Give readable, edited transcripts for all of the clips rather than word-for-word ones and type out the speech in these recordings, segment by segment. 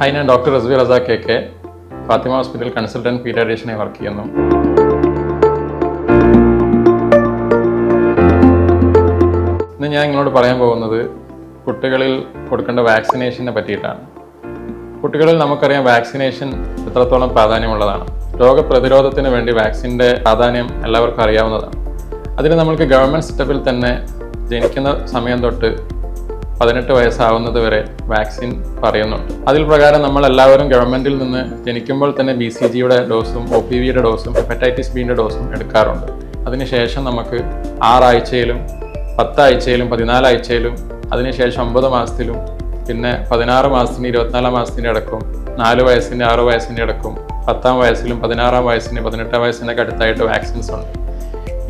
Hi, ഞാൻ doctor Razvi Razak K Fathima hospital consultant പീഡിയാട്രീഷ്യനായി work ചെയ്യുന്നു. ഇന്ന് ഞാൻ നിങ്ങളോട് പറയാൻ പോകുന്നത് കുട്ടികളിൽ കൊടുക്കേണ്ട വാക്സിനേഷനെ പറ്റിയിട്ടാണ്. കുട്ടികളിൽ നമുക്കറിയാം വാക്സിനേഷൻ എത്രത്തോളം പ്രാധാന്യമുള്ളതാണ്. രോഗപ്രതിരോധത്തിന് വേണ്ടി വാക്സിൻ്റെ പ്രാധാന്യം എല്ലാവർക്കും അറിയാവുന്നതാണ്. അതിന് നമ്മൾക്ക് ഗവൺമെൻറ് സെറ്റപ്പിൽ തന്നെ ജനിക്കുന്ന സമയം തൊട്ട് 18 വയസ്സാവുന്നത് വരെ വാക്സിൻ പറയുന്നുണ്ട്. അതിൽ പ്രകാരം നമ്മൾ എല്ലാവരും ഗവൺമെൻറ്റിൽ നിന്ന് ജനിക്കുമ്പോൾ തന്നെ BCGയുടെ ഡോസും OPVയുടെ ഡോസും ഹെപ്പറ്റൈറ്റിസ് ബിയുടെ ഡോസും എടുക്കാറുണ്ട്. അതിനുശേഷം നമുക്ക് 6 ആഴ്ചയിലും 10 ആഴ്ചയിലും 14 ആഴ്ചയിലും അതിനുശേഷം 9 മാസത്തിലും പിന്നെ 16 മാസത്തിന് 24 മാസത്തിൻ്റെ അടക്കം 4 വയസ്സിൻ്റെ 6 വയസ്സിൻ്റെ അടക്കം 10-ാം വയസ്സിലും 16-ാം വയസ്സിന് 18-ാം വയസ്സിനൊക്കെ അടുത്തായിട്ട് വാക്സിൻസ് ഉണ്ട്.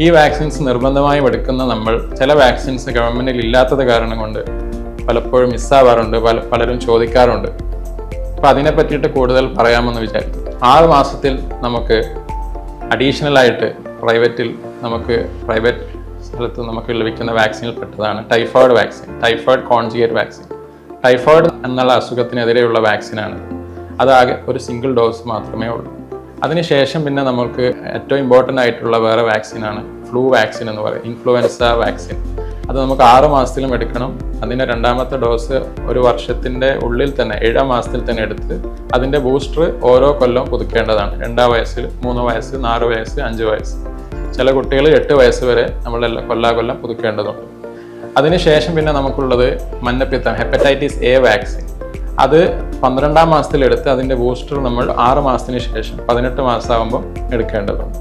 ഈ വാക്സിൻസ് നിർബന്ധമായും എടുക്കുന്ന നമ്മൾ ചില വാക്സിൻസ് ഗവൺമെൻറ്റിൽ ഇല്ലാത്തത് കാരണം കൊണ്ട് പലപ്പോഴും മിസ്സാവാറുണ്ട്, പലരും ചോദിക്കാറുണ്ട്. അപ്പോൾ അതിനെ പറ്റിയിട്ട് കൂടുതൽ പറയാമെന്ന് വിചാരിക്കും. 6 മാസത്തിൽ നമുക്ക് അഡീഷണലായിട്ട് പ്രൈവറ്റ് സ്ഥലത്ത് നമുക്ക് ലഭിക്കുന്ന വാക്സിനിൽ പെട്ടതാണ് typhoid vaccine, typhoid conjugate vaccine. Typhoid എന്നുള്ള അസുഖത്തിനെതിരെയുള്ള വാക്സിനാണ്. അതാകെ ഒരു സിംഗിൾ ഡോസ് മാത്രമേ ഉള്ളൂ. അതിനുശേഷം പിന്നെ നമുക്ക് ഏറ്റവും ഇമ്പോർട്ടൻ്റ് ആയിട്ടുള്ള വേറെ വാക്സിനാണ് ഫ്ലൂ വാക്സിൻ എന്ന് പറയും, ഇൻഫ്ലുവൻസ വാക്സിൻ. അത് നമുക്ക് 6 മാസത്തിലും എടുക്കണം. അതിൻ്റെ 2ാമത്തെ ഡോസ് ഒരു വർഷത്തിൻ്റെ ഉള്ളിൽ തന്നെ 7 മാസത്തിൽ തന്നെ എടുത്ത് അതിൻ്റെ ബൂസ്റ്റർ ഓരോ കൊല്ലം പുതുക്കേണ്ടതാണ്. 2-ാം വയസ്സിൽ, 3 വയസ്സ്, 4 വയസ്സ്, 5 വയസ്സ്. ചില കുട്ടികൾ 8 വയസ്സ് വരെ നമ്മളെല്ലാം കൊല്ലം പുതുക്കേണ്ടതുണ്ട്. അതിനുശേഷം പിന്നെ നമുക്കുള്ളത് മഞ്ഞപ്പിത്തം, ഹെപ്പറ്റൈറ്റിസ് A വാക്സിൻ. അത് 12-ാം മാസത്തിലെടുത്ത് അതിൻ്റെ ബൂസ്റ്റർ നമ്മൾ 6 മാസത്തിന് ശേഷം 18 മാസമാകുമ്പോൾ എടുക്കേണ്ടതുണ്ട്.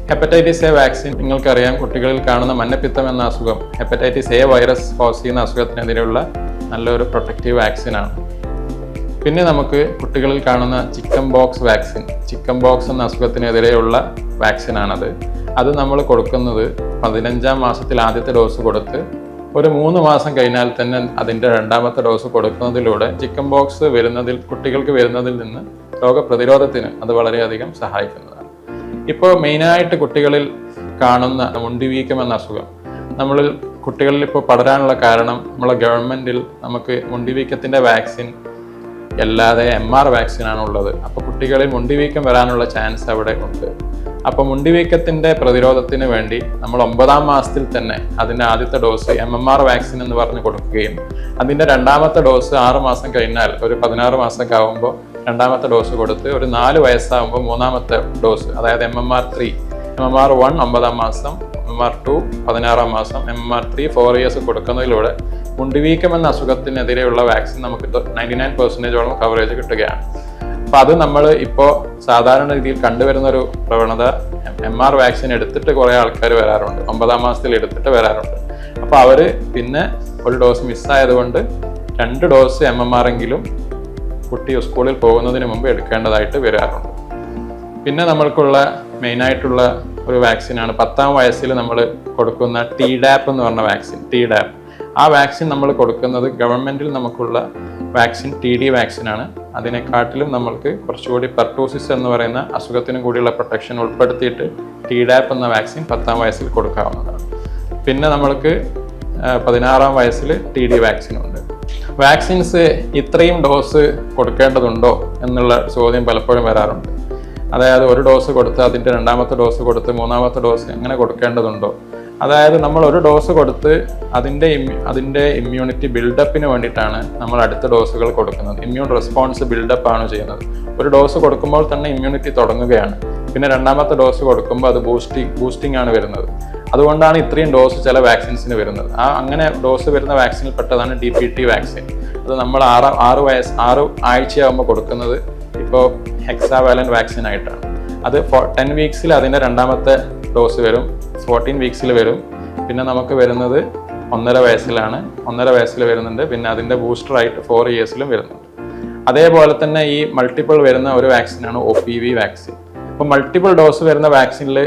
ഹെപ്പറ്റൈറ്റിസ് A വാക്സിൻ നിങ്ങൾക്കറിയാം, കുട്ടികളിൽ കാണുന്ന മഞ്ഞപ്പിത്തം എന്ന അസുഖം ഹെപ്പറ്റൈറ്റിസ് A വൈറസ് കോസ് ചെയ്യുന്ന അസുഖത്തിനെതിരെയുള്ള നല്ലൊരു പ്രൊട്ടക്റ്റീവ് വാക്സിനാണ്. പിന്നെ നമുക്ക് കുട്ടികളിൽ കാണുന്ന chicken box vaccine, chicken box എന്ന അസുഖത്തിനെതിരെയുള്ള വാക്സിനാണത്. അത് നമ്മൾ കൊടുക്കുന്നത് 15-ാം മാസത്തിൽ ആദ്യത്തെ ഡോസ് കൊടുത്ത് ഒരു 3 മാസം കഴിഞ്ഞാൽ തന്നെ അതിൻ്റെ 2ാമത്തെ ഡോസ് കൊടുക്കുന്നതിലൂടെ ചിക്കൻ ബോക്സ് കുട്ടികൾക്ക് വരുന്നതിൽ നിന്ന് രോഗപ്രതിരോധത്തിന് അത് വളരെയധികം സഹായിക്കുന്നതാണ്. ഇപ്പോൾ മെയിനായിട്ട് കുട്ടികളിൽ കാണുന്ന മുണ്ടിവീക്കം എന്ന അസുഖം കുട്ടികളിൽ ഇപ്പോൾ പടരാനുള്ള കാരണം നമ്മളെ ഗവൺമെൻറ്റിൽ നമുക്ക് മുണ്ടിവീക്കത്തിൻ്റെ വാക്സിൻ അല്ലാതെ MR വാക്സിനാണ് ഉള്ളത്. അപ്പോൾ കുട്ടികളിൽ മുണ്ടിവീക്കം വരാനുള്ള ചാൻസ് അവിടെ ഉണ്ട്. അപ്പോൾ മുണ്ടിവീക്കത്തിൻ്റെ പ്രതിരോധത്തിന് വേണ്ടി നമ്മൾ 9-ാം മാസത്തിൽ തന്നെ അതിൻ്റെ ആദ്യത്തെ ഡോസ് MMR വാക്സിൻ എന്ന് പറഞ്ഞ് കൊടുക്കുകയും അതിൻ്റെ 2ാമത്തെ ഡോസ് 6 മാസം കഴിഞ്ഞാൽ ഒരു 16 മാസമൊക്കെ ആകുമ്പോൾ 2ാമത്തെ ഡോസ് കൊടുത്ത് ഒരു 4 വയസ്സാകുമ്പോൾ 3ാമത്തെ ഡോസ്, അതായത് MMR3, MMR1 9-ാം മാസം, MMR2 16-ാം മാസം, MMR3 4 ഇയേഴ്സ് കൊടുക്കുന്നതിലൂടെ മുണ്ടിവീക്കം എന്ന അസുഖത്തിനെതിരെയുള്ള വാക്സിൻ നമുക്ക് 99% കവറേജ് കിട്ടുകയാണ്. അപ്പോൾ അത് നമ്മൾ ഇപ്പോൾ സാധാരണ രീതിയിൽ കണ്ടുവരുന്ന ഒരു പ്രവണത, MR വാക്സിൻ എടുത്തിട്ട് കുറേ ആൾക്കാർ വരാറുണ്ട്, 9-ാം മാസത്തിൽ എടുത്തിട്ട് വരാറുണ്ട്. അപ്പോൾ അവർ പിന്നെ ഒരു ഡോസ് മിസ്സായതുകൊണ്ട് 2 ഡോസ് MMR എങ്കിലും കുട്ടി സ്കൂളിൽ പോകുന്നതിന് മുമ്പ് എടുക്കേണ്ടതായിട്ട് വരാറുണ്ട്. പിന്നെ നമ്മൾക്കുള്ള മെയിനായിട്ടുള്ള ഒരു വാക്സിനാണ് 10-ാം വയസ്സിൽ നമ്മൾ കൊടുക്കുന്ന TDAP എന്ന് പറഞ്ഞ വാക്സിൻ. TDAP ആ വാക്സിൻ നമ്മൾ കൊടുക്കുന്നത് ഗവൺമെൻറ്റിൽ നമുക്കുള്ള വാക്സിൻ TD വാക്സിനാണ്. അതിനെക്കാട്ടിലും നമ്മൾക്ക് കുറച്ചുകൂടി പെർട്ടൂസിസ് എന്ന് പറയുന്ന അസുഖത്തിനും കൂടിയുള്ള പ്രൊട്ടക്ഷൻ ഉൾപ്പെടുത്തിയിട്ട് TDAP എന്ന വാക്സിൻ 10-ാം വയസ്സിൽ കൊടുക്കാവുന്നതാണ്. പിന്നെ നമ്മൾക്ക് 16-ാം വയസ്സിൽ TD വാക്സിനുണ്ട്. വാക്സിൻസ് ഇത്രയും ഡോസ് കൊടുക്കേണ്ടതുണ്ടോ എന്നുള്ള ചോദ്യം പലപ്പോഴും വരാറുണ്ട്. അതായത് ഒരു ഡോസ് കൊടുത്ത് അതിൻ്റെ 2ാമത്തെ ഡോസ് കൊടുത്ത് 3ാമത്തെ ഡോസ് അങ്ങനെ കൊടുക്കേണ്ടതുണ്ടോ? അതായത് നമ്മൾ ഒരു ഡോസ് കൊടുത്ത് അതിൻ്റെ ഇമ്മ്യൂണിറ്റി ബിൽഡപ്പിന് വേണ്ടിയിട്ടാണ് നമ്മൾ അടുത്ത ഡോസുകൾ കൊടുക്കുന്നത്. ഇമ്മ്യൂൺ റെസ്പോൺസ് ബിൽഡപ്പ് ആണ് ചെയ്യുന്നത്. ഒരു ഡോസ് കൊടുക്കുമ്പോൾ തന്നെ ഇമ്മ്യൂണിറ്റി തുടങ്ങുകയാണ്. പിന്നെ 2ാമത്തെ ഡോസ് കൊടുക്കുമ്പോൾ അത് ബൂസ്റ്റിംഗ് ആണ് വരുന്നത്. അതുകൊണ്ടാണ് ഇത്രയും ഡോസ് ചില വാക്സിൻസിന് വരുന്നത്. അങ്ങനെ ഡോസ് വരുന്ന വാക്സിനിൽ പെട്ടതാണ് DPT വാക്സിൻ. അത് നമ്മൾ 6 ആഴ്ചയാകുമ്പോൾ കൊടുക്കുന്നത് ഇപ്പോൾ ഹെക്സാവാലന്റ് വാക്സിൻ ആയിട്ടാണ്. അത് 10 വീക്സിൽ അതിൻ്റെ 2ാമത്തെ ഡോസ് വരും, 14 വീക്സിൽ വരും. പിന്നെ നമുക്ക് വരുന്നത് 1.5 വയസ്സിലാണ്, 1.5 വയസ്സിൽ വരുന്നുണ്ട്. പിന്നെ അതിൻ്റെ ബൂസ്റ്ററായിട്ട് 4 ഇയേഴ്സിലും വരുന്നുണ്ട്. അതേപോലെ തന്നെ ഈ മൾട്ടിപ്പിൾ വരുന്ന ഒരു വാക്സിനാണ് OPV വാക്സിൻ. അപ്പോൾ മൾട്ടിപ്പിൾ ഡോസ് വരുന്ന വാക്സിനിൽ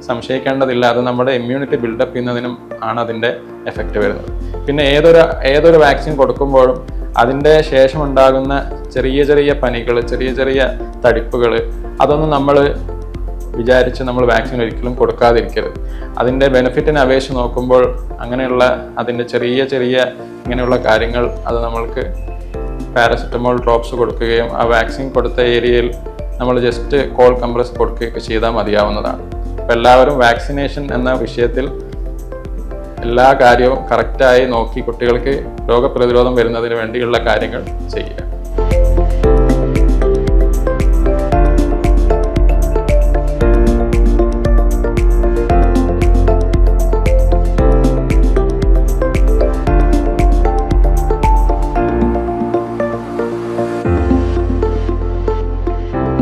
സംശയിക്കേണ്ടതില്ല, അത് നമ്മുടെ ഇമ്മ്യൂണിറ്റി ബിൽഡപ്പ് ചെയ്യുന്നതിനും ആണ് അതിൻ്റെ എഫക്റ്റ് വരുന്നത്. പിന്നെ ഏതൊരു വാക്സിൻ കൊടുക്കുമ്പോഴും അതിൻ്റെ ശേഷം ഉണ്ടാകുന്ന ചെറിയ പനികൾ, ചെറിയ തടിപ്പുകൾ, അതൊന്നും നമ്മൾ വിചാരിച്ച് നമ്മൾ വാക്സിൻ ഒരിക്കലും കൊടുക്കാതിരിക്കരുത്. അതിൻ്റെ ബെനിഫിറ്റിനെ അപേക്ഷിച്ച് നോക്കുമ്പോൾ അങ്ങനെയുള്ള അതിൻ്റെ ചെറിയ ഇങ്ങനെയുള്ള കാര്യങ്ങൾ അത് നമ്മൾക്ക് പാരസെറ്റമോൾ ഡ്രോപ്സ് കൊടുക്കുകയും ആ വാക്സിൻ കൊടുത്ത ഏരിയയിൽ നമ്മൾ ജസ്റ്റ് കോൾഡ് കംപ്രസ് കൊടുക്കുകയൊക്കെ ചെയ്താൽ മതിയാവുന്നതാണ്. അപ്പോൾ എല്ലാവരും വാക്സിനേഷൻ എന്ന വിഷയത്തിൽ എല്ലാ കാര്യവും കറക്റ്റായി നോക്കി കുട്ടികൾക്ക് രോഗപ്രതിരോധം വരുന്നതിന് വേണ്ടിയുള്ള കാര്യങ്ങൾ ചെയ്യുക.